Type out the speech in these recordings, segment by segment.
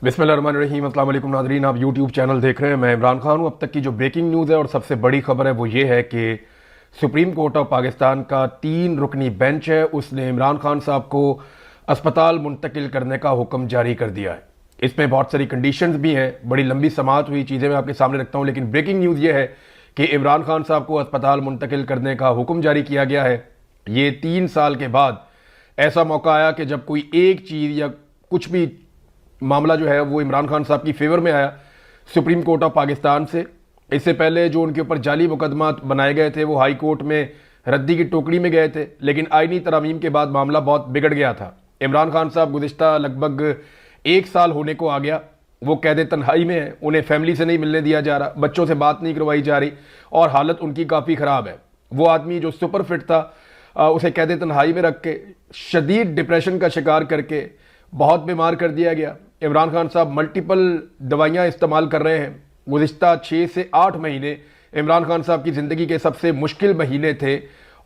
बिस्मिल्लाहिर्रहमानिर्रहीम। अस्सलाम वालेकुम नाज़रीन, आप यूट्यूब चैनल देख रहे हैं। मैं इमरान खान हूँ। अब तक की जो ब्रेकिंग न्यूज़ है और सबसे बड़ी खबर है वो ये है कि सुप्रीम कोर्ट ऑफ पाकिस्तान का 3 रुकनी बेंच है, उसने इमरान खान साहब को अस्पताल मुंतकिल करने का हुक्म जारी कर दिया है। इसमें बहुत सारी कंडीशंस भी हैं, बड़ी लंबी समाअत हुई, चीज़ें मैं आपके सामने रखता हूँ। लेकिन ब्रेकिंग न्यूज़ ये है कि इमरान खान साहब को अस्पताल मुंतकिल करने का हुक्म जारी किया गया है। ये 3 साल के बाद ऐसा मौका आया कि जब कोई एक चीज़ या कुछ भी मामला जो है वो इमरान खान साहब की फेवर में आया सुप्रीम कोर्ट ऑफ पाकिस्तान से। इससे पहले जो उनके ऊपर जाली मुकदमा बनाए गए थे वो हाई कोर्ट में रद्दी की टोकरी में गए थे, लेकिन आईनी तरमीम के बाद मामला बहुत बिगड़ गया था। इमरान खान साहब गुज़िश्ता लगभग 1 साल होने को आ गया, वो कैद तन्हाई में है, उन्हें फैमिली से नहीं मिलने दिया जा रहा, बच्चों से बात नहीं करवाई जा रही और हालत उनकी काफ़ी ख़राब है। वो आदमी जो सुपर फिट था उसे कैद तन्हाई में रख के शदीद डिप्रेशन का शिकार करके बहुत बीमार कर दिया गया। इमरान खान साहब मल्टीपल दवाइयाँ इस्तेमाल कर रहे हैं। गुज़िश्ता 6 से 8 महीने इमरान खान साहब की ज़िंदगी के सबसे मुश्किल महीने थे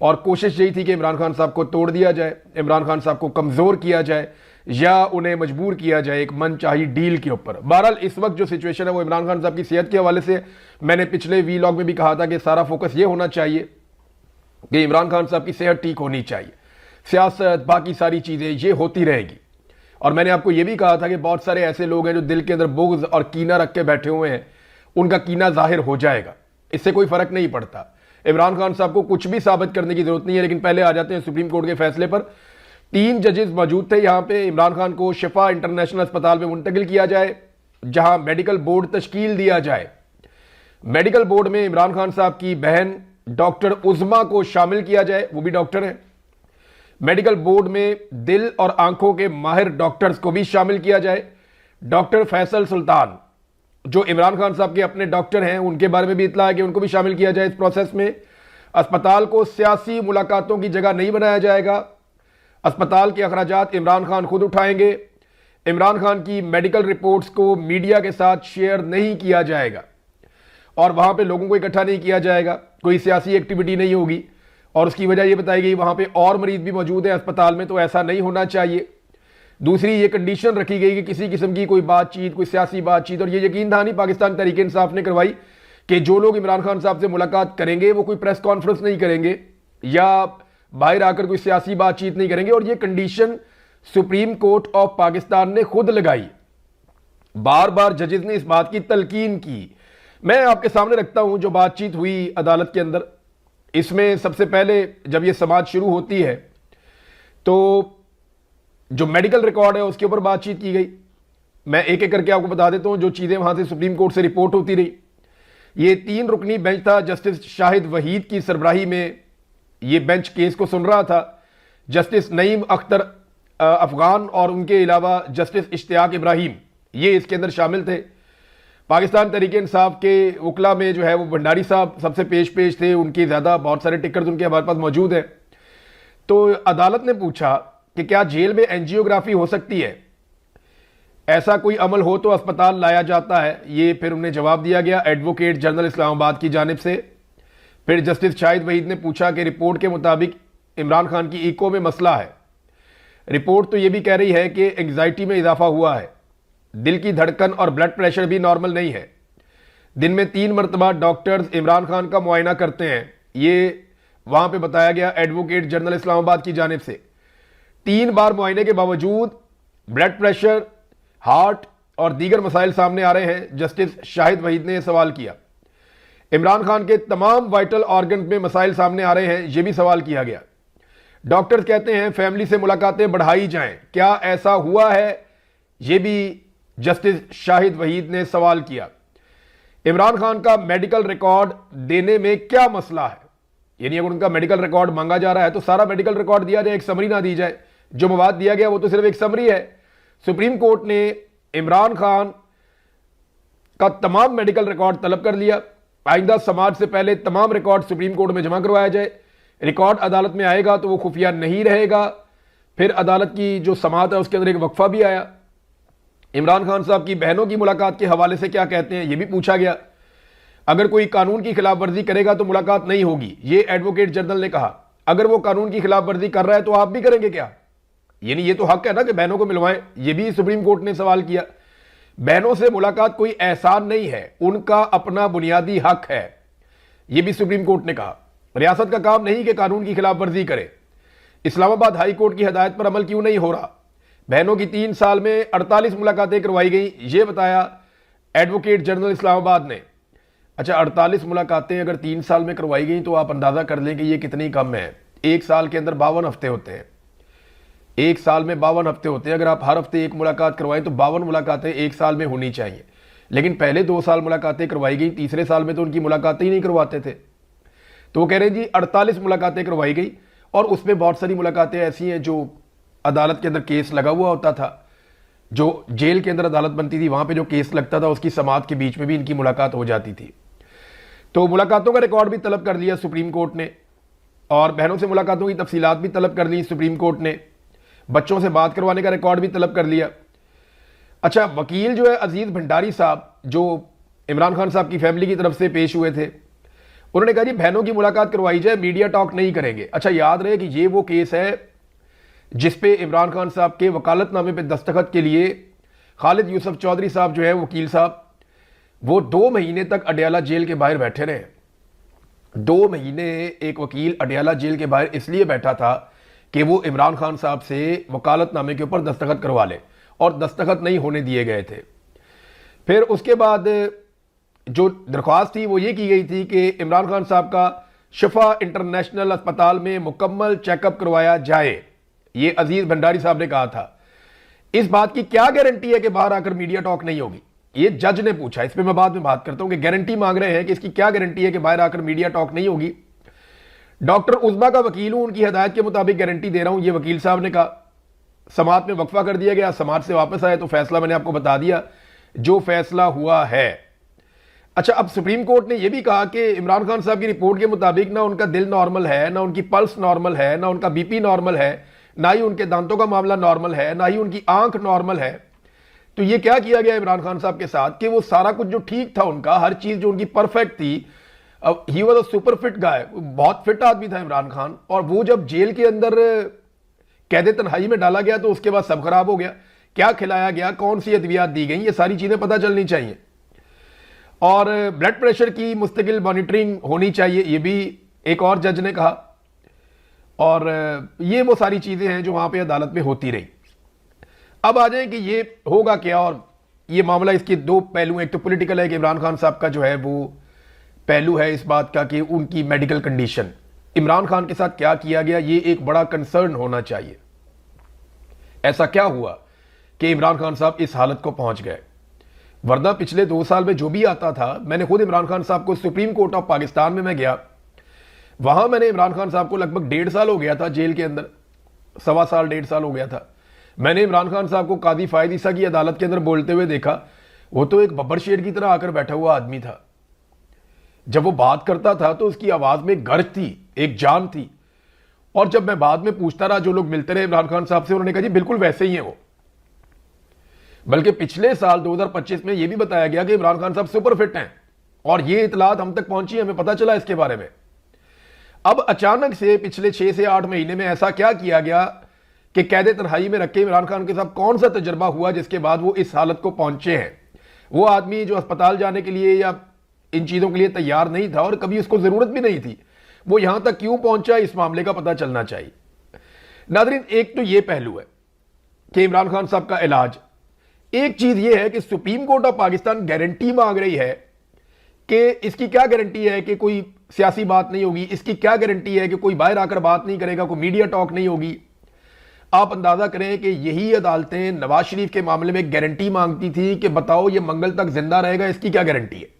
और कोशिश यही थी कि इमरान खान साहब को तोड़ दिया जाए, इमरान खान साहब को कमज़ोर किया जाए या उन्हें मजबूर किया जाए एक मनचाही डील के ऊपर। बहरहाल इस वक्त जो सिचुएशन है वो इमरान खान साहब की सेहत के हवाले से, मैंने पिछले वीलॉग में भी कहा था कि सारा फोकस ये होना चाहिए कि इमरान खान साहब की सेहत ठीक होनी चाहिए। सियासत बाकी सारी चीज़ें ये होती रहेगी। और मैंने आपको ये भी कहा था कि बहुत सारे ऐसे लोग हैं जो दिल के अंदर बुग़्ज़ और कीना रख के बैठे हुए हैं, उनका कीना जाहिर हो जाएगा, इससे कोई फ़र्क नहीं पड़ता। इमरान खान साहब को कुछ भी साबित करने की ज़रूरत नहीं है। लेकिन पहले आ जाते हैं सुप्रीम कोर्ट के फैसले पर। 3 जजेस मौजूद थे यहाँ पे। इमरान खान को शिफा इंटरनेशनल अस्पताल में मुंतकिल किया जाए, जहाँ मेडिकल बोर्ड तश्कील दिया जाए। मेडिकल बोर्ड में इमरान खान साहब की बहन डॉक्टर उज़मा को शामिल किया जाए, वो भी डॉक्टर हैं। मेडिकल बोर्ड में दिल और आंखों के माहिर डॉक्टर्स को भी शामिल किया जाए। डॉक्टर फैसल सुल्तान जो इमरान खान साहब के अपने डॉक्टर हैं, उनके बारे में भी इत्तला है कि उनको भी शामिल किया जाए इस प्रोसेस में। अस्पताल को सियासी मुलाकातों की जगह नहीं बनाया जाएगा। अस्पताल के अखराजात इमरान खान खुद उठाएंगे। इमरान खान की मेडिकल रिपोर्ट्स को मीडिया के साथ शेयर नहीं किया जाएगा और वहां पे लोगों को इकट्ठा नहीं किया जाएगा, कोई सियासी एक्टिविटी नहीं होगी। और उसकी वजह यह बताई गई वहां पे और मरीज भी मौजूद है अस्पताल में, तो ऐसा नहीं होना चाहिए। दूसरी ये कंडीशन रखी गई कि किसी किस्म की कोई बातचीत, कोई सियासी बातचीत, और ये यकीन दहानी पाकिस्तान तहरीक इंसाफ ने करवाई कि जो लोग इमरान खान साहब से मुलाकात करेंगे वो कोई प्रेस कॉन्फ्रेंस नहीं करेंगे या बाहर आकर कोई सियासी बातचीत नहीं करेंगे। और ये condition supreme court of Pakistan ने खुद लगाई। बार बार जजेस ने इस बात की तलकीन की। मैं आपके सामने रखता हूं जो बातचीत हुई अदालत के अंदर। इसमें सबसे पहले जब यह समाज शुरू होती है तो जो मेडिकल रिकॉर्ड है उसके ऊपर बातचीत की गई। मैं एक एक करके आपको बता देता हूं जो चीज़ें वहां से सुप्रीम कोर्ट से रिपोर्ट होती रही। ये 3 रुकनी बेंच था। जस्टिस शाहिद वहीद की सरबराही में ये बेंच केस को सुन रहा था। जस्टिस नईम अख्तर अफगान और उनके अलावा जस्टिस इश्तियाक इब्राहिम ये इसके अंदर शामिल थे। पाकिस्तान तहरीक इंसाफ के वकला में जो है वो भंडारी साहब सबसे पेश थे, उनकी ज़्यादा बहुत सारे टिकट उनके हमारे पास मौजूद हैं। तो अदालत ने पूछा कि क्या जेल में एंजियोग्राफी हो सकती है, ऐसा कोई अमल हो तो अस्पताल लाया जाता है। ये फिर उन्हें जवाब दिया गया एडवोकेट जनरल इस्लामाबाद की जानिब से। फिर जस्टिस शाहिद वहीद ने पूछा कि रिपोर्ट के मुताबिक इमरान खान की ईको में मसला है। रिपोर्ट तो ये भी कह रही है कि एंग्जाइटी में इजाफा हुआ है, दिल की धड़कन और ब्लड प्रेशर भी नॉर्मल नहीं है। दिन में 3 मरतबा डॉक्टर्स इमरान खान का मुआयना करते हैं, ये वहां पे बताया गया एडवोकेट जनरल इस्लामाबाद की जानिब से। 3 बार मुआयने के बावजूद ब्लड प्रेशर, हार्ट और दीगर मसाइल सामने आ रहे हैं। जस्टिस शाहिद वहीद ने यह सवाल किया। इमरान खान के तमाम वाइटल ऑर्गन में मसाइल सामने आ रहे हैं, यह भी सवाल किया गया। डॉक्टर्स कहते हैं फैमिली से मुलाकातें बढ़ाई जाएं, क्या ऐसा हुआ है, यह भी जस्टिस शाहिद वहीद ने सवाल किया। इमरान खान का मेडिकल रिकॉर्ड देने में क्या मसला है, यानी अगर उनका मेडिकल रिकॉर्ड मांगा जा रहा है तो सारा मेडिकल रिकॉर्ड दिया जाए, एक समरी ना दी जाए। जो मवाद दिया गया वो तो सिर्फ एक समरी है। सुप्रीम कोर्ट ने इमरान खान का तमाम मेडिकल रिकॉर्ड तलब कर लिया। आइंदा समाज से पहले तमाम रिकॉर्ड सुप्रीम कोर्ट में जमा करवाया जाए। रिकॉर्ड अदालत में आएगा तो वो खुफिया नहीं रहेगा। फिर अदालत की जो समाअत है उसके अंदर एक वक्फा भी आया। इमरान खान साहब की बहनों की मुलाकात के हवाले से क्या कहते हैं यह भी पूछा गया। अगर कोई कानून की खिलाफ वर्जी करेगा तो मुलाकात नहीं होगी, ये एडवोकेट जनरल ने कहा। अगर वो कानून की खिलाफ वर्जी कर रहा है तो आप भी करेंगे क्या? यानी ये तो हक है ना कि बहनों को मिलवाएं, ये भी सुप्रीम कोर्ट ने सवाल किया। बहनों से मुलाकात कोई एहसान नहीं है, उनका अपना बुनियादी हक है, यह भी सुप्रीम कोर्ट ने कहा। रियासत का काम नहीं कि कानून की खिलाफ वर्जी करे। इस्लामाबाद हाई कोर्ट की हदायत पर अमल क्यों नहीं हो रहा? बहनों की 3 साल में 48 मुलाकातें करवाई गई, यह बताया एडवोकेट जनरल इस्लामाबाद ने। अच्छा, 48 मुलाकातें अगर 3 साल में करवाई गई तो आप अंदाजा कर लें कि यह कितनी कम है। एक साल के अंदर 52 हफ्ते होते हैं, एक साल में 52 हफ्ते होते हैं। अगर आप हर हफ्ते एक मुलाकात करवाएं तो 52 मुलाकातें एक साल में होनी चाहिए। लेकिन पहले 2 साल मुलाकातें करवाई गई, तीसरे साल में तो उनकी मुलाकातें ही नहीं करवाते थे। तो वो कह रहे हैं जी 48 मुलाकातें करवाई गई, और उसमें बहुत सारी मुलाकातें ऐसी हैं जो अदालत के अंदर केस लगा हुआ होता था, जो जेल के अंदर अदालत बनती थी वहां पे जो केस लगता था उसकी समाअत के बीच में भी इनकी मुलाकात हो जाती थी। तो मुलाकातों का रिकॉर्ड भी तलब कर लिया सुप्रीम कोर्ट ने, और बहनों से मुलाकातों की तफसीलात भी तलब कर ली सुप्रीम कोर्ट ने। बच्चों से बात करवाने का रिकॉर्ड भी तलब कर लिया। अच्छा, वकील जो है अजीज भंडारी साहब, जो इमरान खान साहब की फैमिली की तरफ से पेश हुए थे, उन्होंने कहा जी बहनों की मुलाकात करवाई जाए, मीडिया टॉक नहीं करेंगे। अच्छा, याद रहे कि ये वो केस है जिसपे इमरान खान साहब के वकालतनामे पे दस्तखत के लिए खालिद यूसुफ चौधरी साहब जो है वकील साहब, वो 2 महीने तक अडयाला जेल के बाहर बैठे रहे। 2 महीने एक वकील अडयाला जेल के बाहर इसलिए बैठा था कि वो इमरान खान साहब से वकालतनामे के ऊपर दस्तखत करवा ले, और दस्तखत नहीं होने दिए गए थे। फिर उसके बाद जो दरख्वास्त थी वो ये की गई थी कि इमरान खान साहब का शफा इंटरनेशनल अस्पताल में मुकम्मल चेकअप करवाया जाए, ये अजीज भंडारी साहब ने कहा था। इस बात की क्या गारंटी है कि बाहर आकर मीडिया टॉक नहीं होगी? ये जज ने पूछा, इस पर मैं बाद में बात करता हूं कि गारंटी मांग रहे हैं कि इसकी क्या गारंटी है कि बाहर आकर मीडिया टॉक नहीं होगी। डॉक्टर उज़मा का वकील हूं, उनकी हदायत के मुताबिक गारंटी दे रहा हूं, ये वकील साहब ने कहा। समाअत में वक्फा कर दिया गया, समाअत से वापस आए तो फैसला मैंने आपको बता दिया जो फैसला हुआ है। अच्छा, अब सुप्रीम कोर्ट ने यह भी कहा कि इमरान खान साहब की रिपोर्ट के मुताबिक ना उनका दिल नॉर्मल है, ना उनकी पल्स नॉर्मल है, ना उनका बीपी नॉर्मल है, ना ही उनके दांतों का मामला नॉर्मल है, ना ही उनकी आंख नॉर्मल है। तो ये क्या किया गया इमरान खान साहब के साथ कि वो सारा कुछ जो ठीक था उनका, हर चीज जो उनकी परफेक्ट थी, he was a super fit guy, बहुत फिट आदमी था इमरान खान, और वो जब जेल के अंदर कैद तन्हाई में डाला गया तो उसके बाद सब खराब हो गया। क्या खिलाया गया, कौन सी अद्वियात दी गई, ये सारी चीजें पता चलनी चाहिए। और ब्लड प्रेशर की मुस्तकिल मॉनिटरिंग होनी चाहिए, ये भी एक और जज ने कहा। और ये वो सारी चीजें हैं जो वहां पे अदालत में होती रही। अब आ जाए कि ये होगा क्या, और ये मामला, इसके 2 पहलू, एक तो पॉलिटिकल है कि इमरान खान साहब का जो है वो पहलू है इस बात का कि उनकी मेडिकल कंडीशन, इमरान खान के साथ क्या किया गया, ये एक बड़ा कंसर्न होना चाहिए। ऐसा क्या हुआ कि इमरान खान साहब इस हालत को पहुंच गए? वरना पिछले 2 साल में जो भी आता था, मैंने खुद इमरान खान साहब को, सुप्रीम कोर्ट ऑफ पाकिस्तान में मैं गया, वहां मैंने इमरान खान साहब को लगभग 1.5 साल हो गया था जेल के अंदर, 1.25 साल 1.5 साल हो गया था। मैंने इमरान खान साहब को कादी फायद ईसा की अदालत के अंदर बोलते हुए देखा, वो तो एक बब्बर शेर की तरह आकर बैठा हुआ आदमी था। जब वो बात करता था तो उसकी आवाज में गर्ज थी, एक जान थी। और जब मैं बाद में पूछता रहा, जो लोग मिलते रहे इमरान खान साहब से, उन्होंने कहा जी बिल्कुल वैसे ही है वो। बल्कि पिछले साल 2025 में यह भी बताया गया कि इमरान खान साहब सुपर फिट हैं, और ये इतलात हम तक पहुंची, हमें पता चला इसके बारे में। अब अचानक से पिछले 6 से 8 महीने में ऐसा क्या किया गया कि कैद तन्हाई में रखे इमरान खान के साथ कौन सा तजर्बा हुआ जिसके बाद वो इस हालत को पहुंचे हैं? वो आदमी जो अस्पताल जाने के लिए या इन चीजों के लिए तैयार नहीं था, और कभी उसको जरूरत भी नहीं थी, वो यहां तक क्यों पहुंचा, इस मामले का पता चलना चाहिए। नादरीन, एक तो ये पहलू है कि इमरान खान साहब का इलाज। एक चीज ये है कि supreme court of Pakistan guarantee मांग रही है कि इसकी क्या गारंटी है कि कोई सियासी बात नहीं होगी, इसकी क्या गारंटी है कि कोई बाहर आकर बात नहीं करेगा, कोई मीडिया टॉक नहीं होगी। आप अंदाजा करें कि यही अदालतें नवाज शरीफ के मामले में गारंटी मांगती थी कि बताओ ये मंगल तक जिंदा रहेगा, इसकी क्या गारंटी है।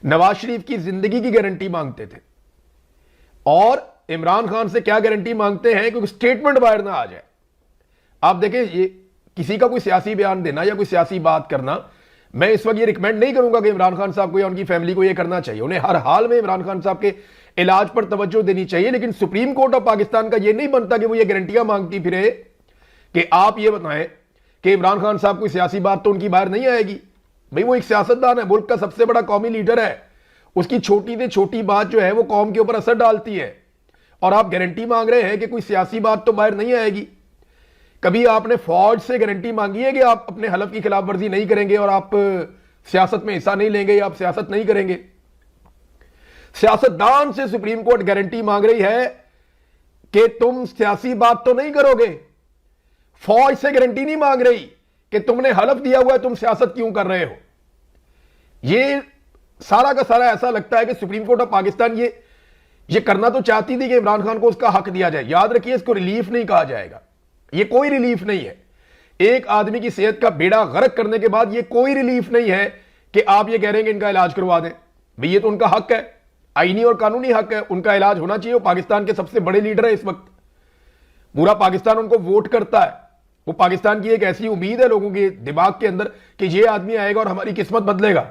नवाज शरीफ की जिंदगी की गारंटी मांगते थे, और इमरान खान से क्या गारंटी मांगते हैं कि स्टेटमेंट बाहर ना आ जाए। आप देखें, ये किसी का कोई सियासी बयान देना या कोई सियासी बात करना, मैं इस वक्त ये रिकमेंड नहीं करूंगा कि इमरान खान साहब को या उनकी फैमिली को ये करना चाहिए। उन्हें हर हाल में इमरान खान साहब के इलाज पर तवज्जो देनी चाहिए। लेकिन सुप्रीम कोर्ट ऑफ पाकिस्तान का ये नहीं बनता कि वो ये गारंटियां मांगती फिरे कि आप ये बताएं कि इमरान खान साहब कोई सियासी बात तो उनकी बाहर नहीं आएगी। भाई वो एक सियासतदान है, मुल्क का सबसे बड़ा कौमी लीडर है, उसकी छोटी से छोटी बात जो है वो कौम के ऊपर असर डालती है, और आप गारंटी मांग रहे हैं कि कोई सियासी बात तो बाहर नहीं आएगी। कभी आपने फौज से गारंटी मांगी है कि आप अपने हलफ की खिलाफ वर्जी नहीं करेंगे और आप सियासत में हिस्सा नहीं लेंगे या आप सियासत नहीं करेंगे? सियासतदान से सुप्रीम कोर्ट गारंटी मांग रही है कि तुम सियासी बात तो नहीं करोगे। फौज से गारंटी नहीं मांग रही कि तुमने हलफ दिया हुआ है, तुम सियासत क्यों कर रहे हो। ये सारा का सारा ऐसा लगता है कि सुप्रीम कोर्ट ऑफ पाकिस्तान ये करना तो चाहती थी कि इमरान खान को उसका हक दिया जाए। याद रखिए, इसको रिलीफ नहीं कहा जाएगा, ये कोई रिलीफ नहीं है। एक आदमी की सेहत का बेड़ा गर्क करने के बाद ये कोई रिलीफ नहीं है कि आप ये कह रहे हैं कि इनका इलाज करवा दें। भाई ये तो उनका हक है, आईनी और कानूनी हक है, उनका इलाज होना चाहिए। वो पाकिस्तान के सबसे बड़े लीडर है इस वक्त, पूरा पाकिस्तान उनको वोट करता है। वो पाकिस्तान की एक ऐसी उम्मीद है लोगों के दिमाग के अंदर कि ये आदमी आएगा और हमारी किस्मत बदलेगा।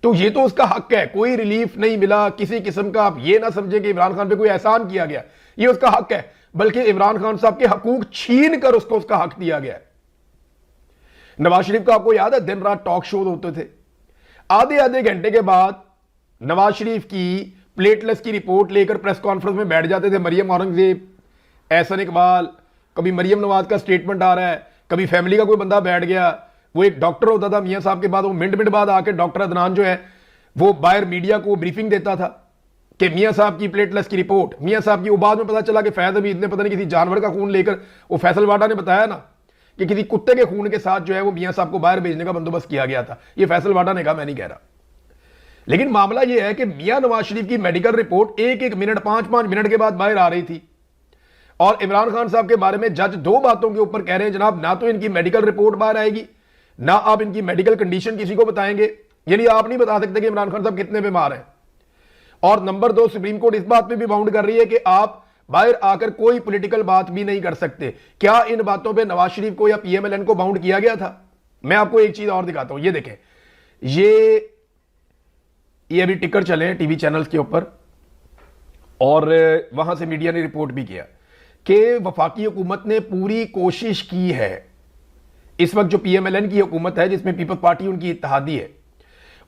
तो ये तो उसका हक है, कोई रिलीफ नहीं मिला किसी किस्म का। आप ये ना समझें कि इमरान खान पे कोई एहसान किया गया, ये उसका हक है, बल्कि इमरान खान साहब के हकूक छीन कर उसको उसका हक दिया गया। नवाज शरीफ का आपको याद है दिन रात टॉक शो होते थे, आधे आधे घंटे के बाद नवाज शरीफ की प्लेटलेस की रिपोर्ट लेकर प्रेस कॉन्फ्रेंस में बैठ जाते थे मरियम औरंगजेब, एहसन इकबाल, कभी मरियम नवाज का स्टेटमेंट आ रहा है, कभी फैमिली का कोई बंदा बैठ गया। वो एक डॉक्टर होता था मियां साहब के बाद, वो मिनट मिनट बाद आके डॉक्टर अदनान जो है वो बाहर मीडिया को ब्रीफिंग देता था कि मियां साहब की प्लेटलेस की रिपोर्ट, मियां साहब की। वो बाद में पता चला कि फैज अमीद ने पता नहीं किसी जानवर का खून लेकर, वो फैसल वाडा ने बताया ना कि किसी कुत्ते के खून के साथ जो है वो मियां साहब को बाहर भेजने का बंदोबस्त किया गया था। ये फैसल वाडा ने कहा, मैं नहीं कह रहा। लेकिन मामला यह है कि मियां नवाज शरीफ की मेडिकल रिपोर्ट एक एक मिनट 5-5 मिनट के बाद बाहर आ रही थी और इमरान खान साहब के बारे में जज दो बातों के ऊपर कह रहे हैं, जनाब ना तो इनकी मेडिकल रिपोर्ट बाहर आएगी, ना आप इनकी मेडिकल कंडीशन किसी को बताएंगे। यानी आप नहीं बता सकते कि इमरान खान साहब कितने बीमार हैं। और नंबर 2, सुप्रीम कोर्ट इस बात पे भी बाउंड कर रही है कि आप बाहर आकर कोई पॉलिटिकल बात भी नहीं कर सकते। क्या इन बातों पे नवाज शरीफ को या पीएमएलएन को बाउंड किया गया था? मैं आपको एक चीज और दिखाता हूं, ये देखें, ये अभी टिकर चले हैं टीवी चैनल्स के ऊपर और वहां से मीडिया ने रिपोर्ट भी किया कि वफाकी हुकूमत ने पूरी कोशिश की है। इस वक्त जो पीएमएलएन की हुकूमत है जिसमें पीपल्स पार्टी उनकी इत्तेहादी है,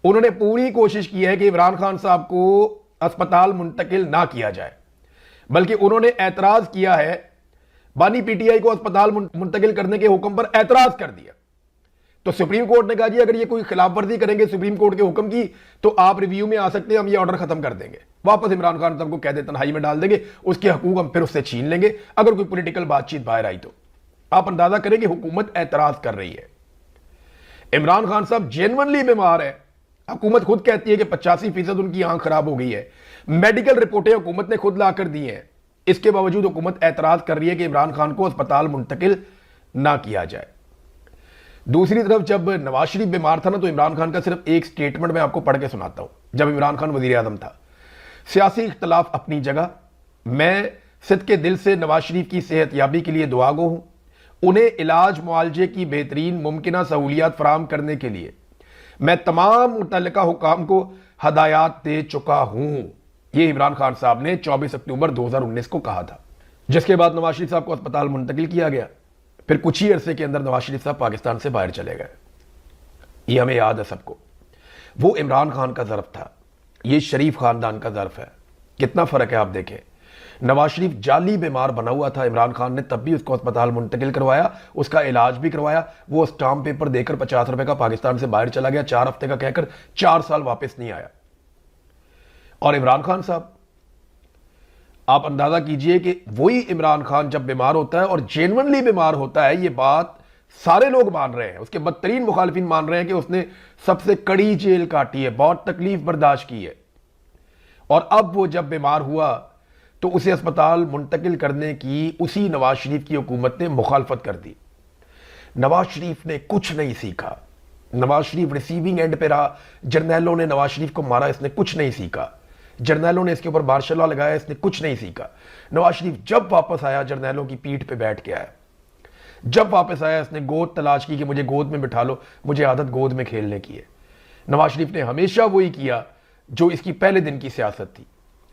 उन्होंने पूरी कोशिश की है कि इमरान खान साहब को अस्पताल मुंतकिल ना किया जाए, बल्कि उन्होंने एतराज किया है, बानी पीटीआई को अस्पताल मुंतकिल करने के हुक्म पर एतराज कर दिया। तो सुप्रीम कोर्ट ने कहा जी अगर ये कोई खिलाफवर्जी करेंगे सुप्रीम कोर्ट के हुक्म की तो आप रिव्यू में आ सकते हैं, हम ये ऑर्डर खत्म कर देंगे, वापस इमरान खान साहब को कैद तन्हाई में डाल देंगे, उसके हकूक हम फिर उससे छीन लेंगे अगर कोई पॉलिटिकल बातचीत बाहर आई तो। आप अंदाजा करें कि हुकूमत एतराज कर रही है। इमरान खान साहब जेन्युइनली बीमार है, हुकूमत खुद कहती है कि 85% उनकी आंख खराब हो गई है, मेडिकल रिपोर्टें हुकूमत ने खुद लाकर दी हैं, इसके बावजूद हुकूमत एतराज कर रही है कि इमरान खान को अस्पताल मुंतकिल ना किया जाए। दूसरी तरफ जब नवाज शरीफ बीमार था ना, तो इमरान खान का सिर्फ एक स्टेटमेंट मैं आपको पढ़ के सुनाता हूं। जब इमरान खान वजीर आजम था, सियासी इख्तलाफ अपनी जगह, मैं सिद्के दिल से नवाज शरीफ की सेहत याबी के लिए दुआगो हूं, उन्हें इलाज मुआलजे की बेहतरीन मुमकिन सहूलियात फराम करने के लिए मैं तमाम मुतल्लिका हुकाम को हदायत दे चुका हूं। यह इमरान खान साहब ने 24 अक्टूबर 2019 को कहा था, जिसके बाद नवाज शरीफ साहब को अस्पताल मुंतकिल किया गया। फिर कुछ ही अरसे के अंदर नवाज शरीफ साहब पाकिस्तान से बाहर चले गए। ये हमें याद है सबको। वो इमरान खान का ज़र्फ था, ये शरीफ खानदान का ज़र्फ है। कितना फ़र्क है आप देखें। नवाज शरीफ जाली बीमार बना हुआ था, इमरान खान ने तब भी उसको अस्पताल मुंतकिल करवाया, उसका इलाज भी करवाया। वो स्टाम्प पेपर देकर 50 रुपए का पाकिस्तान से बाहर चला गया, 4 हफ्ते का कहकर 4 साल वापस नहीं आया। और इमरान खान साहब, आप अंदाजा कीजिए कि वही इमरान खान जब बीमार होता है और जेन्युइनली बीमार होता है, ये बात सारे लोग मान रहे हैं, उसके बदतरीन मुखालिफिन मान रहे हैं कि उसने सबसे कड़ी जेल काटी है, बहुत तकलीफ बर्दाश्त की है। और अब वो जब बीमार हुआ तो उसे अस्पताल मुंतकिल करने की उसी नवाज शरीफ की हुकूमत ने मुखालफत कर दी। नवाज शरीफ ने कुछ नहीं सीखा, नवाज शरीफ रिसीविंग एंड पे रहा। जर्नैलों ने नवाज शरीफ को मारा, इसने कुछ नहीं सीखा। जर्नैलों ने इसके ऊपर मार्शल लॉ लगाया, इसने कुछ नहीं सीखा। नवाज शरीफ जब वापस आया जर्नैलों की पीठ पे बैठ के आया। जब वापस आया इसने गोद तलाश की कि मुझे गोद में बिठा लो, मुझे आदत गोद में खेलने की है। नवाज शरीफ ने हमेशा वही किया जो इसकी पहले दिन की सियासत थी।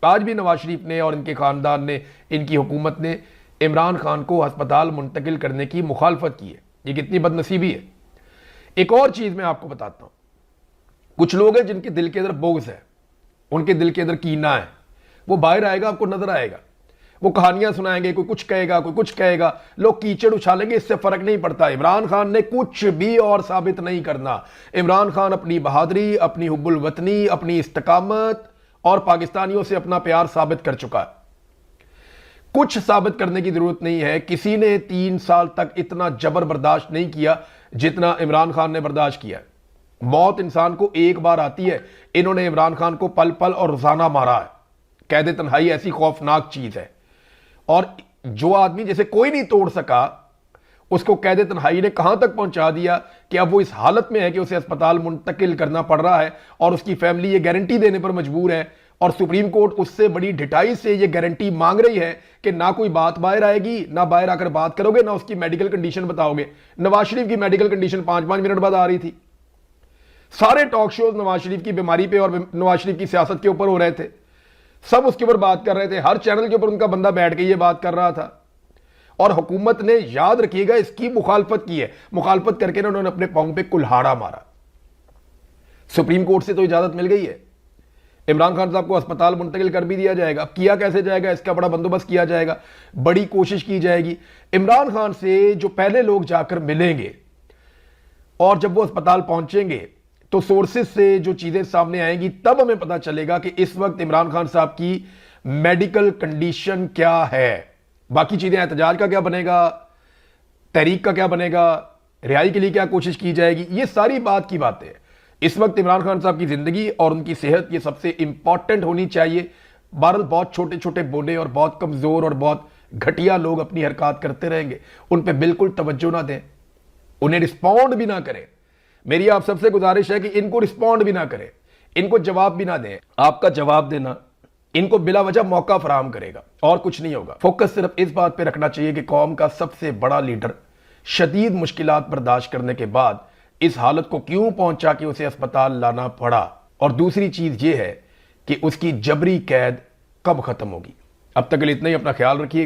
आज भी नवाज शरीफ ने और इनके खानदान ने, इनकी हुकूमत ने इमरान खान को अस्पताल मुंतकिल करने की मुखालफत की है। ये कितनी बदनसीबी है। एक और चीज मैं आपको बताता हूं, कुछ लोग हैं जिनके दिल के अंदर बोझ है, उनके दिल के अंदर कीना है, वो बाहर आएगा, आपको नजर आएगा। वो कहानियां सुनाएंगे, कोई कुछ कहेगा, कोई कुछ कहेगा, लोग कीचड़ उछालेंगे, इससे फर्क नहीं पड़ता। इमरान खान ने कुछ भी और साबित नहीं करना। इमरान खान अपनी बहादुरी, अपनी हुब्बुल वतनी, अपनी इस्तकामत और पाकिस्तानियों से अपना प्यार साबित कर चुका है। कुछ साबित करने की जरूरत नहीं है। किसी ने 3 साल तक इतना जबर बर्दाश्त नहीं किया जितना इमरान खान ने बर्दाश्त किया। मौत इंसान को एक बार आती है। इन्होंने इमरान खान को पल पल और रोजाना मारा है। कैद तन्हाई ऐसी खौफनाक चीज है, और जो आदमी जैसे कोई नहीं तोड़ सका, उसको कैद तन्हाई ने कहां तक पहुंचा दिया कि अब वो इस हालत में है कि उसे अस्पताल मुंतकिल करना पड़ रहा है, और उसकी फैमिली ये गारंटी देने पर मजबूर है, और सुप्रीम कोर्ट उससे बड़ी ढिठाई से ये गारंटी मांग रही है कि ना कोई बात बाहर आएगी, ना बाहर आकर बात करोगे, ना उसकी मेडिकल कंडीशन बताओगे। नवाज शरीफ की मेडिकल कंडीशन 5-5 मिनट बाद आ रही थी। सारे टॉक शोज नवाज शरीफ की बीमारी पे और नवाज शरीफ की सियासत के ऊपर हो रहे थे, सब उसके ऊपर बात कर रहे थे। हर चैनल के ऊपर उनका बंदा बैठ के ये बात कर रहा था, और हुकूमत ने, याद रखिएगा, इसकी मुखालफत की है। मुखालफत करके ना उन्होंने अपने पांव पे कुल्हाड़ा मारा। सुप्रीम कोर्ट से तो इजाजत मिल गई है, इमरान खान साहब को अस्पताल मुंतकिल कर भी दिया जाएगा। अब किया कैसे जाएगा, इसका बड़ा बंदोबस्त किया जाएगा, बड़ी कोशिश की जाएगी। इमरान खान से जो पहले लोग जाकर मिलेंगे और जब वो अस्पताल पहुंचेंगे तो सोर्सेज से जो चीजें सामने आएंगी, तब हमें पता चलेगा कि इस वक्त इमरान खान साहब की मेडिकल कंडीशन क्या है। बाकी चीजें, एहतजाज का क्या बनेगा, तहरीक का क्या बनेगा, रिहाई के लिए क्या कोशिश की जाएगी, ये सारी बात की बातें। इस वक्त इमरान खान साहब की जिंदगी और उनकी सेहत ये सबसे इंपॉर्टेंट होनी चाहिए। बहरहाल बहुत छोटे छोटे बोले और बहुत कमजोर और बहुत घटिया लोग अपनी हरकत करते रहेंगे, उन पर बिल्कुल तवज्जो ना दें, उन्हें रिस्पॉन्ड भी ना करें। मेरी आप सबसे गुजारिश है कि इनको रिस्पॉन्ड भी ना करें, इनको जवाब भी ना दें। आपका जवाब देना इनको बिला वजह मौका फराहम करेगा, और कुछ नहीं होगा। फोकस सिर्फ इस बात पे रखना चाहिए कि कौम का सबसे बड़ा लीडर शदीद मुश्किलात बर्दाश्त करने के बाद इस हालत को क्यों पहुंचा कि उसे अस्पताल लाना पड़ा, और दूसरी चीज यह है कि उसकी जबरी कैद कब खत्म होगी। अब तक के लिए इतना ही। अपना ख्याल रखिए।